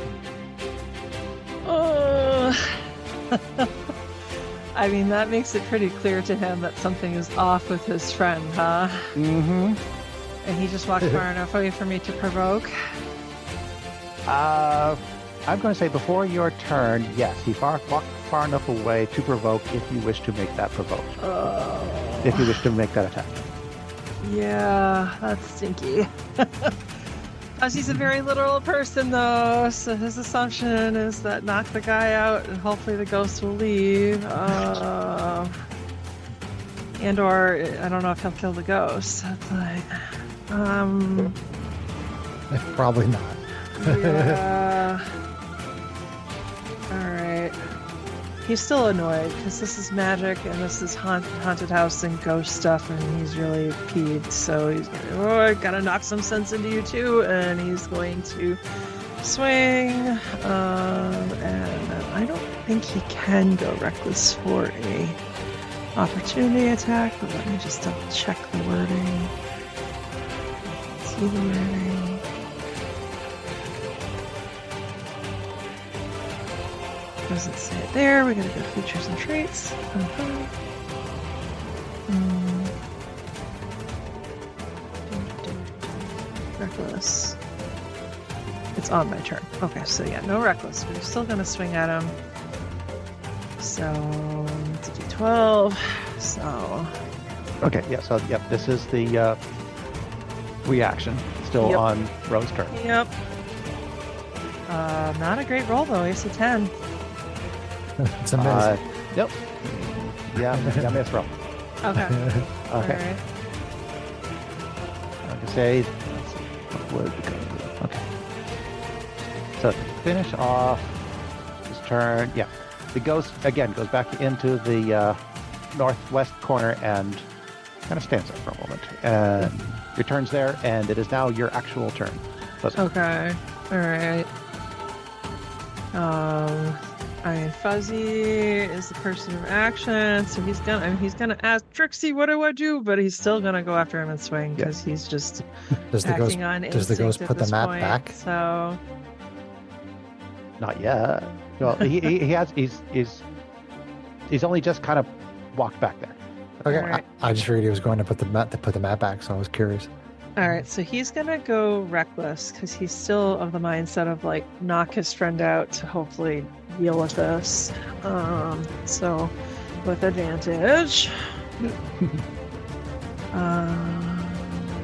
I mean, that makes it pretty clear to him that something is off with his friend, huh? Mm-hmm. And he just walked far enough away for me to provoke. I'm going to say before your turn, yes, he walked far enough away to provoke if you wish to make that provoke. If you wish to make that attack. Yeah, that's stinky. He's a very literal person, though, so his assumption is that knock the guy out and hopefully the ghost will leave. And or, I don't know if he'll kill the ghost, but, Probably not. yeah. Alright. He's still annoyed, because this is magic, and this is haunted house and ghost stuff, and he's really peeved, so he's gonna, I gotta knock some sense into you too, and he's going to swing, and I don't think he can go reckless for a opportunity attack, but let me just double check the wording. See the wording. Doesn't say it there. We gotta go to features and traits. Reckless. It's on my turn. Okay, so yeah, no reckless. We're still gonna swing at him. So it's a D12. So Okay, yeah, so, yep, this is the reaction. Still Yep. on Rose's turn. yep. Not a great roll though. AC 10. It's amazing. Nope. Yeah, miss roll. Okay. Okay. All right. Like I say, let's see, what would the gun do? Okay. So to finish off his turn, yeah, the ghost again goes back into the northwest corner and kind of stands there for a moment and returns there, and it is now your actual turn. Fuzzy. Okay. All right. I mean, Fuzzy is the person of action, so he's gonna ask Trixie, "What do I do?" But he's still gonna go after him and swing because he's just Does the acting ghost on does the instinct ghost at put the this map point. back? So Not yet. Well, he's only just kind of walked back there. Okay, Alright. I just figured he was going to put the map back, so I was curious. all right, so he's gonna go reckless because he's still of the mindset of like knock his friend out to hopefully deal with this. So with advantage.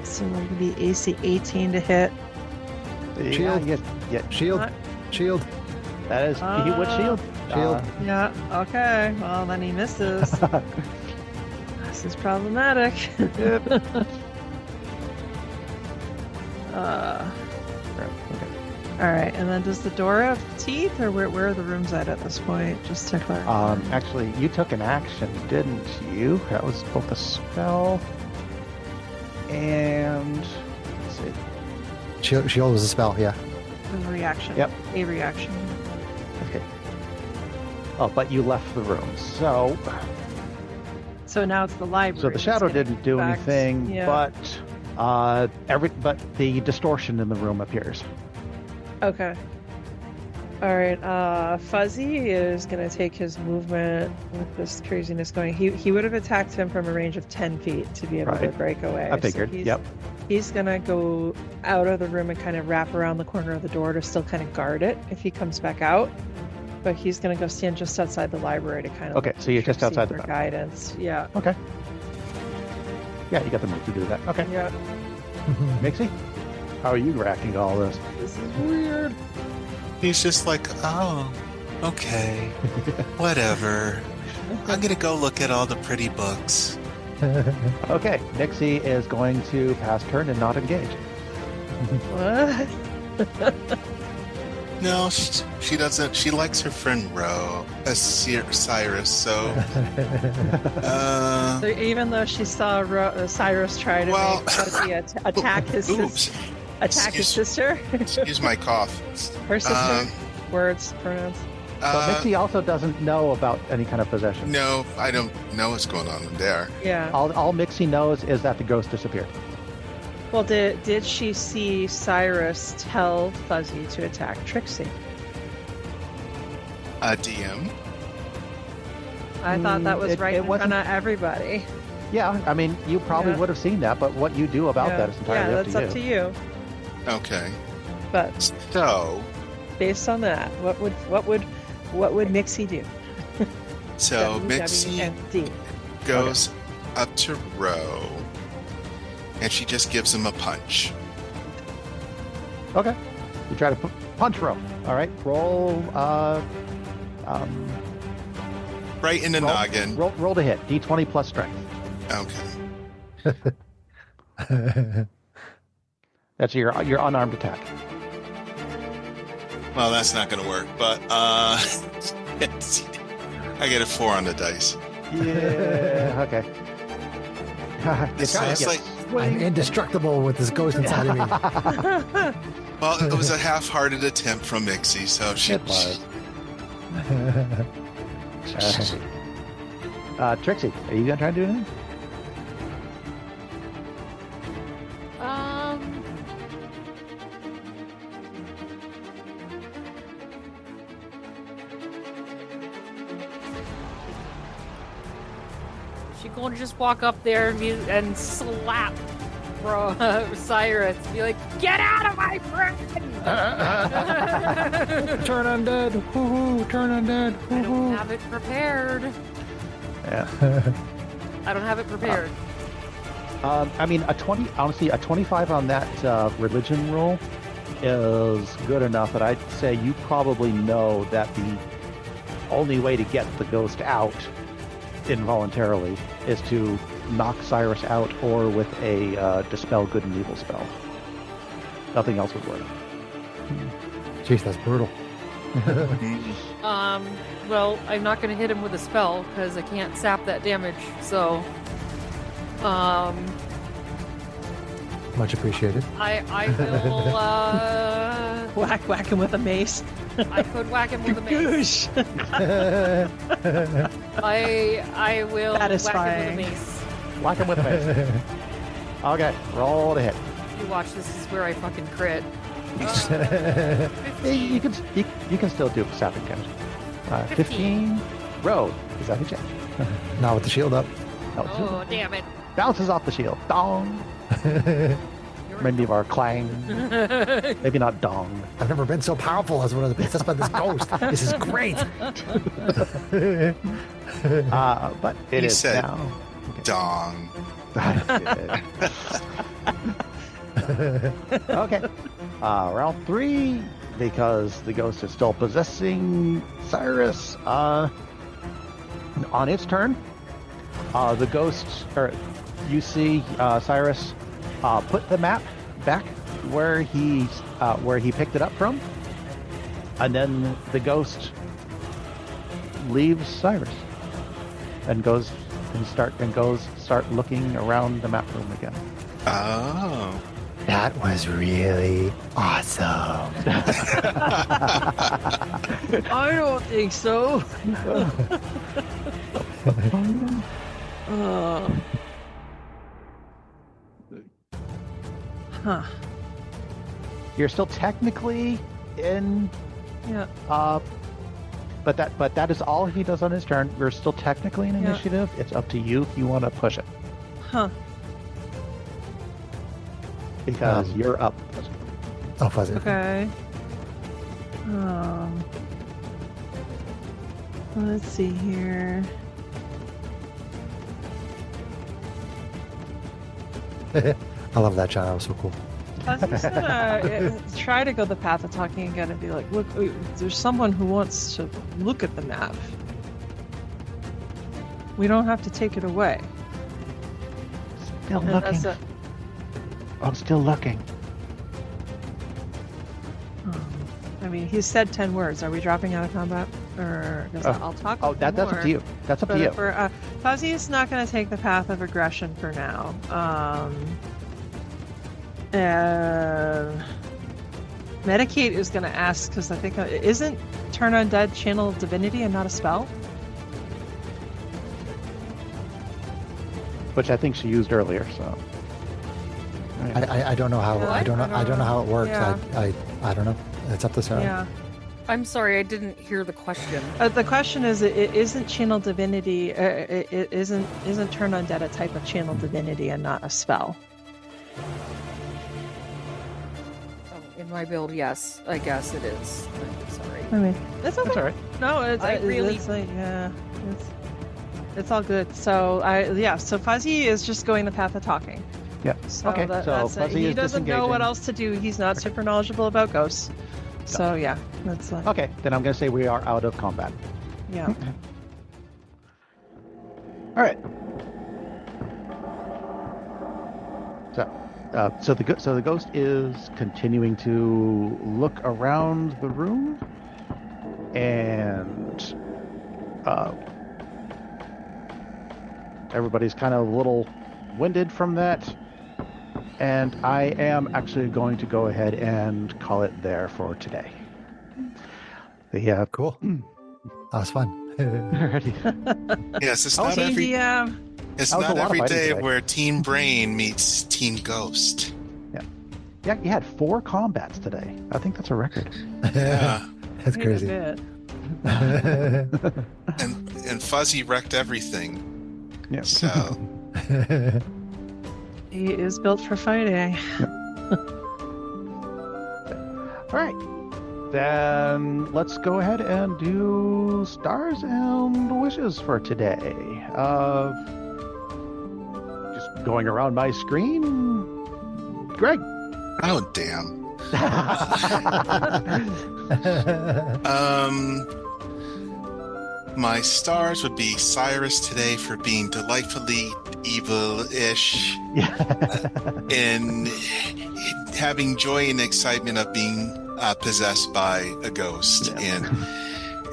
So it would be AC 18 to hit. Shield. Yeah. Shield, What? shield. That is he would shield. Shield. Yeah. Okay. Well, then he misses. This is problematic. Yep. Okay. All right, and then does the door have teeth, or where are the rooms at this point? Just to clarify. Actually, you took an action, didn't you? That was both a spell and let's see. Shield was a spell, yeah. A reaction. Yep. A reaction. Okay. Oh, but you left the room, so So now it's the library. so the that's shadow getting didn't do back. anything, Yeah. but the distortion in the room appears. Okay. All right. Fuzzy is gonna take his movement with this craziness going. He would have attacked him from a range of 10 feet to be able to Right. break away. I figured. So Yep. He's gonna go out of the room and kind of wrap around the corner of the door to still kind of guard it if he comes back out. But he's gonna go stand just outside the library to kind of Okay, so you're just see outside the for back. guidance. Yeah. Okay. Yeah, you got the move to do that. Okay. Yeah. Mixie, how are you reacting to all this? This is weird. He's just like, oh, okay, whatever. I'm gonna go look at all the pretty books. Okay, Nixie is going to pass turn and not engage. What? No, she doesn't. She likes her friend Cyrus, so. So even though she saw Cyrus try to Well- make Fuzzy attack his Oops. attack his Excuse- sister, Excuse my cough. her sister, Um, words, pronouns. But Nixie also doesn't know about any kind of possession. No, I don't know what's going on there. Yeah. All Mixie knows is that the ghost disappeared. Well, did she see Cyrus tell Fuzzy to attack Trixie? DM. I thought that was It- right it in front wasn't- of everybody. Yeah, I mean, you probably Yeah. would have seen that, but what you do about that is entirely that's up up to to you. you. Okay. But So, based on that, what would Mixie do? so Mixie WWMD. goes up to Ro, and she just gives him a punch. Okay. You try to punch roll. All right. Roll. Right in the noggin. Roll to hit. D20 plus strength. Okay. That's your unarmed attack. Well, that's not going to work, but I get a 4 on the dice. Yeah. Okay. It's just like, I'm indestructible with this ghost inside of me. well, it was a half-hearted attempt from Mixie, so she. It was. Trixie, are you gonna try to do anything? She gonna just walk up there and slap Cyrus. Be like, get out of my friend! Turn undead. Woohoo, turn undead. I don't Woohoo. have it prepared. Yeah. I don't have it prepared. I mean, a 25 on that religion roll is good enough that I'd say you probably know that the only way to get the ghost out involuntarily is to knock Cyrus out or with a dispel good and evil spell. Nothing else would work. Jeez, that's brutal. Well, I'm not gonna hit him with a spell because I can't sap that damage. So, Much appreciated. I will Whack him with a mace. I could whack him with a mace. Goosh. I will whack him with a Satisfying. mace. Whack him with a mace. Okay, roll to hit. You watch, this is where I fucking crit. Hey, you can still do savage damage. 15. Rogue. Does that hit you? Not with the shield up. No, it's Oh, damn it. bounces off the shield. Dong. Maybe of our clang. Maybe not dong. I've never been so powerful as one of the possessed by this ghost. This is great. But it You is said- now. Dong. Okay. Round 3, because the ghost is still possessing Cyrus. On its turn, the ghost, or you see Cyrus put the map back where he picked it up from, and then the ghost leaves Cyrus and goes start looking around the map room again. Oh. That was really awesome. I don't think so. Huh. You're still technically in, Yeah. but that is all he does on his turn. We're still technically in Yeah. initiative. It's up to you if you want to push it, Huh. because you're up. Oh, fuzzy. Okay. Let's see here. I love that, John. That was so cool. I was just gonna try to go the path of talking again and be like, look, there's someone who wants to look at the map. We don't have to take it away. Still And looking. that's I'm still looking. I mean, he said 10 words. Are we dropping out of combat? Or I'll talk. Oh, with that's more. up to you. That's up But to you. if we're, Fuzzy is not going to take the path of aggression for now. Medicate is going to ask, because I think isn't Turn Undead Channel Divinity and not a spell? Which I think she used earlier. So. I don't know how Really? I don't know how it works. Yeah. I don't know. It's up to Sarah. Yeah. I'm sorry, I didn't hear the question. The question is, it isn't Channel Divinity? It isn't Turn Undead a type of Channel Divinity and not a spell? Oh, in my build, yes. I guess it is. I'm sorry. I mean, that's okay. That's all right. No, it's I really- it's like, yeah, it's all good. So so Fuzzy is just going the path of talking. Yeah. So Okay, so that's it. Fuzzy He is doesn't know what disengaging. else to do. He's not super knowledgeable about ghosts. So yeah, that's Okay, then I'm going to say we are out of combat. yeah. All right. So the ghost is continuing to look around the room, and everybody's kind of a little winded from that. And I am actually going to go ahead and call it there for today. The Cool. That was fun. already. Yes, it's Oh, not see, every it's that was a not lot of every fighting day today. where Team Brain meets Team Ghost. Yeah, you had 4 combats today. I think that's a record. Yeah. That's Quite a crazy. bit. And Fuzzy wrecked everything. Yeah. So He is built for fighting. All right. Then let's go ahead and do stars and wishes for today. Just going around my screen. Greg. oh damn. My stars would be Cyrus today for being delightfully evil-ish and having joy and excitement of being possessed by a ghost and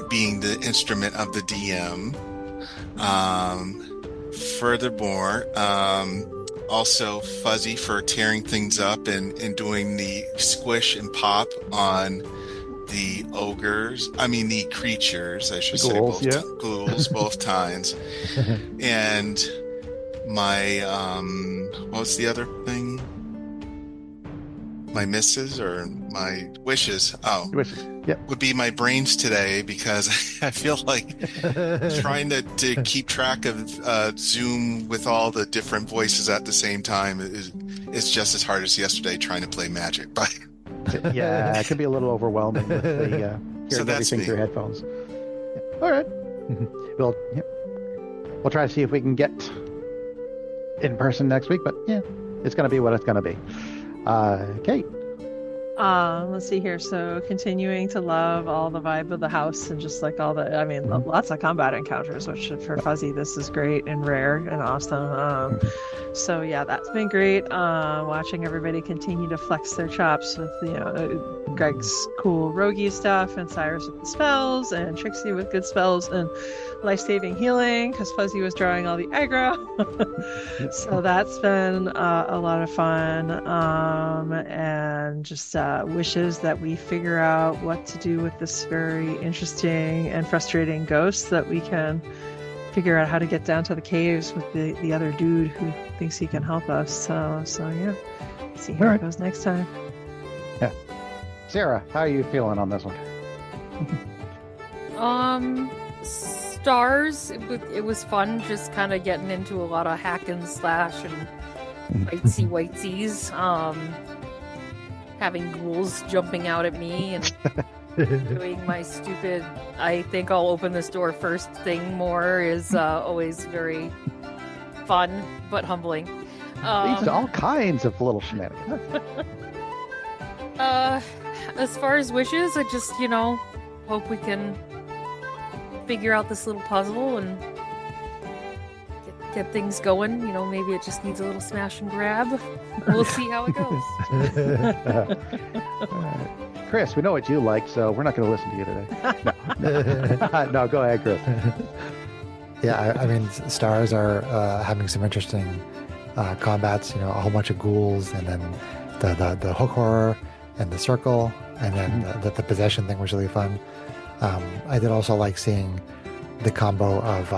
being the instrument of the DM. Furthermore, also Fuzzy for tearing things up and doing the squish and pop on the the creatures, I should The say, ghouls, yeah. ghouls, both times. And my, what's the other thing? My misses or my wishes? Oh, Wishes. Yep. would be my brains today, because I feel like trying to keep track of Zoom with all the different voices at the same time is just as hard as yesterday trying to play Magic. But Yeah, it can be a little overwhelming with the hearing So that's everything me. through headphones. Yeah. All right. We'll try to see if we can get in person next week, but yeah, it's going to be what it's going to be. Kate. Let's see here. So continuing to love all the vibe of the house and just like all the, lots of combat encounters, which for Fuzzy, this is great and rare and awesome. So yeah, that's been great. Watching everybody continue to flex their chops with, Greg's cool roguey stuff and Cyrus with the spells and Trixie with good spells and life-saving healing because Fuzzy was drawing all the aggro. So that's been a lot of fun. And just wishes that we figure out what to do with this very interesting and frustrating ghost, that we can figure out how to get down to the caves with the other dude who thinks he can help us. So yeah, see how it goes next time. Yeah. Sarah, how are you feeling on this one? Stars. It was fun, just kind of getting into a lot of hack and slash and whitesies. Having ghouls jumping out at me and doing my stupid I think I'll open this door first thing more is always very fun but humbling. Leads to all kinds of little shenanigans. As far as wishes, I just, hope we can figure out this little puzzle and get things going. Maybe it just needs a little smash and grab. We'll see how it goes. Chris, we know what you like, so we're not going to listen to you today. No, go ahead, Chris. Yeah, stars are having some interesting combats. A whole bunch of ghouls, and then the hook horror and the circle, and then the possession thing was really fun. I did also like seeing the combo of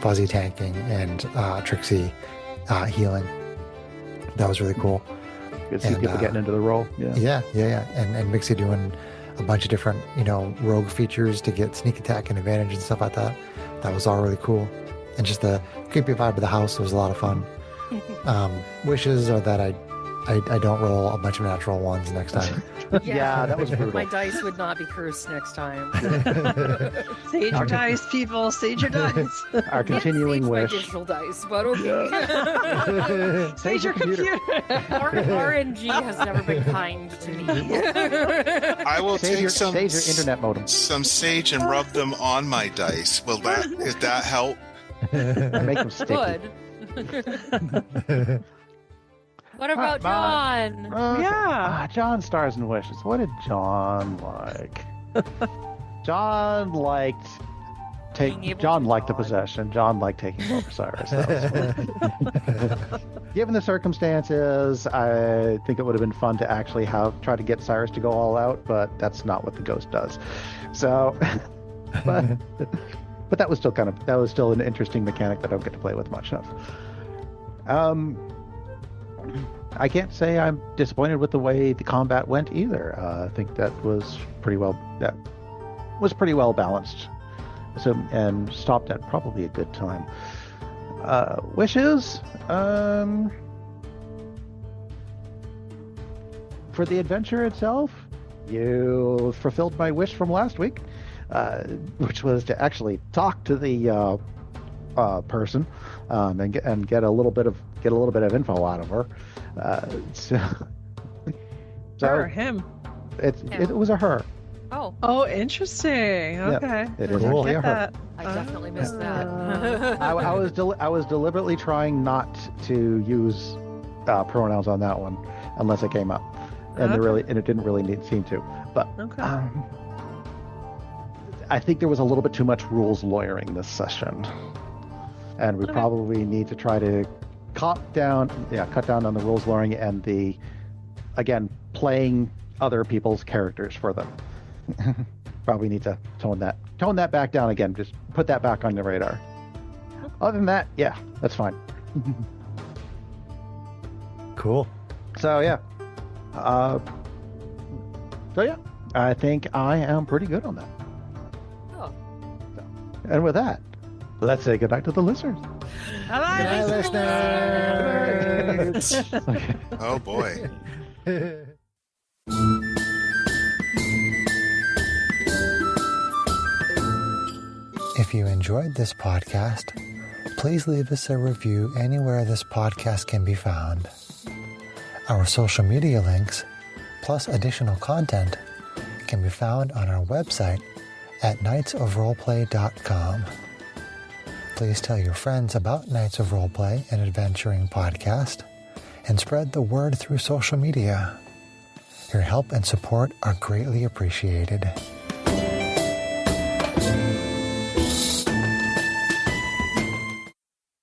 Fuzzy tanking and Trixie healing. That was really cool. Good to see people getting into the role. Yeah. And Mixie doing a bunch of different, rogue features to get sneak attack and advantage and stuff like that. That was all really cool. And just the creepy vibe of the house was a lot of fun. Wishes are that I don't roll a bunch of natural ones next time. Yeah, that was brutal. My dice would not be cursed next time. Sage your dice, people. Sage your dice. Our continuing Sage my wish. digital dice, but okay. Sage your computer. RNG has never been kind to me. I will Save take your some internet modem. some sage and rub them on my dice. Will that help? Make them sticky. Good. What about John? Yeah. John stars and wishes. What did John like? John liked Being able John to liked the draw. possession. John liked taking over Cyrus. That was fun. Given the circumstances, I think it would have been fun to actually try to get Cyrus to go all out, but that's not what the ghost does. So, but that was still an interesting mechanic that I don't get to play with much of. I can't say I'm disappointed with the way the combat went either. I think that was pretty well balanced. So, and stopped at probably a good time. Wishes, for the adventure itself, you fulfilled my wish from last week, which was to actually talk to the person and get a little bit of info out of her. Her or him? It was a her. Oh, Interesting. Okay. It is Cool. actually a her. That. I definitely missed that. I was deliberately trying not to use pronouns on that one unless it came up, and it didn't really seem to. But Okay. I think there was a little bit too much rules lawyering this session, and we probably need to try to cut down on the rules learning and the, again, playing other people's characters for them. Probably need to tone that back down again. Just put that back on the radar. Other than that, yeah, that's fine. Cool. So yeah, I think I am pretty good on that. Oh. And with that, let's say goodnight to the listeners. Hello, listeners. Okay. Oh boy. If you enjoyed this podcast, please leave us a review anywhere this podcast can be found. Our social media links, plus additional content, can be found on our website at knightsofroleplay.com. Please tell your friends about Knights of Roleplay, an adventuring podcast, and spread the word through social media. Your help and support are greatly appreciated.